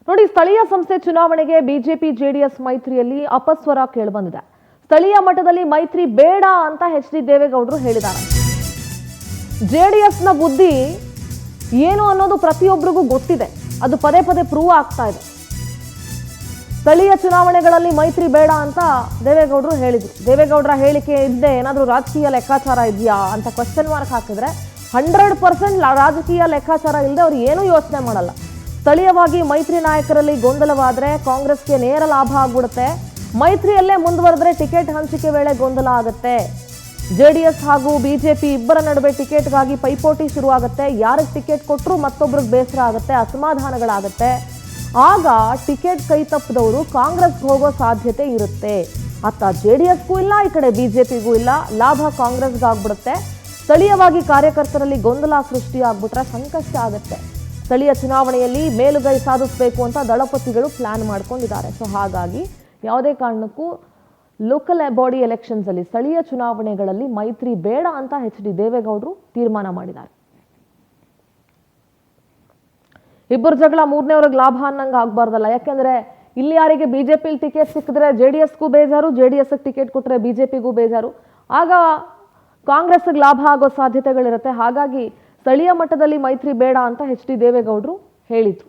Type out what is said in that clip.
ನೋಡಿ, ಸ್ಥಳೀಯ ಸಂಸ್ಥೆ ಚುನಾವಣೆಗೆ ಬಿಜೆಪಿ ಜೆಡಿಎಸ್ ಮೈತ್ರಿಯಲ್ಲಿ ಅಪಸ್ವರ ಕೇಳಿಬಂದಿದೆ. ಸ್ಥಳೀಯ ಮಟ್ಟದಲ್ಲಿ ಮೈತ್ರಿ ಬೇಡ ಅಂತ ಎಚ್.ಡಿ. ದೇವೇಗೌಡರು ಹೇಳಿದ್ದಾರೆ. ಜೆಡಿಎಸ್ನ ಬುದ್ಧಿ ಏನು ಅನ್ನೋದು ಪ್ರತಿಯೊಬ್ಬರಿಗೂ ಗೊತ್ತಿದೆ. ಅದು ಪದೇ ಪದೇ ಪ್ರೂವ್ ಆಗ್ತಾ ಇದೆ. ಸ್ಥಳೀಯ ಚುನಾವಣೆಗಳಲ್ಲಿ ಮೈತ್ರಿ ಬೇಡ ಅಂತ ದೇವೇಗೌಡರು ಹೇಳಿದ್ರು. ದೇವೇಗೌಡರ ಹೇಳಿಕೆ ಹಿಂದೆ ಏನಾದರೂ ರಾಜಕೀಯ ಲೆಕ್ಕಾಚಾರ ಇದೆಯಾ ಅಂತ ಕ್ವಶನ್ ಮಾರ್ಕ್ ಹಾಕಿದ್ರೆ 100% ರಾಜಕೀಯ ಲೆಕ್ಕಾಚಾರ ಇಲ್ಲದೆ ಅವ್ರು ಏನೂ ಯೋಚನೆ ಮಾಡಲ್ಲ. ಸ್ಥಳೀಯವಾಗಿ ಮೈತ್ರಿ ನಾಯಕರಲ್ಲಿ ಗೊಂದಲವಾದರೆ ಕಾಂಗ್ರೆಸ್ಗೆ ನೇರ ಲಾಭ ಆಗ್ಬಿಡುತ್ತೆ. ಮೈತ್ರಿಯಲ್ಲೇ ಮುಂದುವರೆದ್ರೆ ಟಿಕೆಟ್ ಹಂಚಿಕೆ ವೇಳೆ ಗೊಂದಲ ಆಗುತ್ತೆ. ಜೆಡಿಎಸ್ ಹಾಗೂ ಬಿಜೆಪಿ ಇಬ್ಬರ ನಡುವೆ ಟಿಕೆಟ್ಗಾಗಿ ಪೈಪೋಟಿ ಶುರುವಾಗುತ್ತೆ. ಯಾರಿಗೆ ಟಿಕೆಟ್ ಕೊಟ್ಟರು ಮತ್ತೊಬ್ರಿಗೆ ಬೇಸರ ಆಗುತ್ತೆ, ಅಸಮಾಧಾನಗಳಾಗುತ್ತೆ. ಆಗ ಟಿಕೆಟ್ ಕೈ ತಪ್ಪಿದವರು ಕಾಂಗ್ರೆಸ್ಗೆ ಹೋಗೋ ಸಾಧ್ಯತೆ ಇರುತ್ತೆ. ಅತ್ತ ಜೆಡಿಎಸ್ಗೂ ಇಲ್ಲ, ಈ ಕಡೆ ಬಿಜೆಪಿಗೂ ಇಲ್ಲ. ಲಾಭ ಕಾಂಗ್ರೆಸ್ಗೆ ಆಗ್ಬಿಡುತ್ತೆ. ಸ್ಥಳೀಯವಾಗಿ ಕಾರ್ಯಕರ್ತರಲ್ಲಿ ಗೊಂದಲ ಸೃಷ್ಟಿಯಾಗ್ಬಿಟ್ರೆ ಸಂಕಷ್ಟ ಆಗುತ್ತೆ. ಸ್ಥಳೀಯ ಚುನಾವಣೆಯಲ್ಲಿ ಮೇಲುಗೈ ಸಾಧಿಸಬೇಕು ಅಂತ ದಳಪತಿಗಳು ಪ್ಲಾನ್ ಮಾಡ್ಕೊಂಡಿದ್ದಾರೆ. ಸೊ ಹಾಗಾಗಿ ಯಾವುದೇ ಕಾರಣಕ್ಕೂ ಲೋಕಲ್ ಬಾಡಿ ಎಲೆಕ್ಷನ್ಸ್ ಅಲ್ಲಿ, ಸ್ಥಳೀಯ ಚುನಾವಣೆಗಳಲ್ಲಿ ಮೈತ್ರಿ ಬೇಡ ಅಂತ ಎಚ್.ಡಿ. ದೇವೇಗೌಡರು ತೀರ್ಮಾನ ಮಾಡಿದ್ದಾರೆ. ಇಬ್ಬರು ಜಗಳ ಮೂರನೇವ್ರಿಗೆ ಲಾಭ ಅನ್ನಂಗೆ ಆಗ್ಬಾರ್ದಲ್ಲ. ಯಾಕೆಂದ್ರೆ ಇಲ್ಲಿ ಯಾರಿಗೆ ಬಿಜೆಪಿಲಿ ಟಿಕೆಟ್ ಸಿಕ್ಕಿದ್ರೆ ಜೆಡಿಎಸ್ಗೂ ಬೇಜಾರು, ಜೆಡಿಎಸ್ಗೆ ಟಿಕೆಟ್ ಕೊಟ್ಟರೆ ಬಿಜೆಪಿಗೂ ಬೇಜಾರು. ಆಗ ಕಾಂಗ್ರೆಸ್ಗೆ ಲಾಭ ಆಗೋ ಸಾಧ್ಯತೆಗಳಿರುತ್ತೆ. ಹಾಗಾಗಿ ಸ್ಥಳೀಯ ಮಟ್ಟದಲ್ಲಿ ಮೈತ್ರಿ ಬೇಡ ಅಂತ ಎಚ್.ಡಿ. ದೇವೇಗೌಡರು ಹೇಳಿದ್ರು.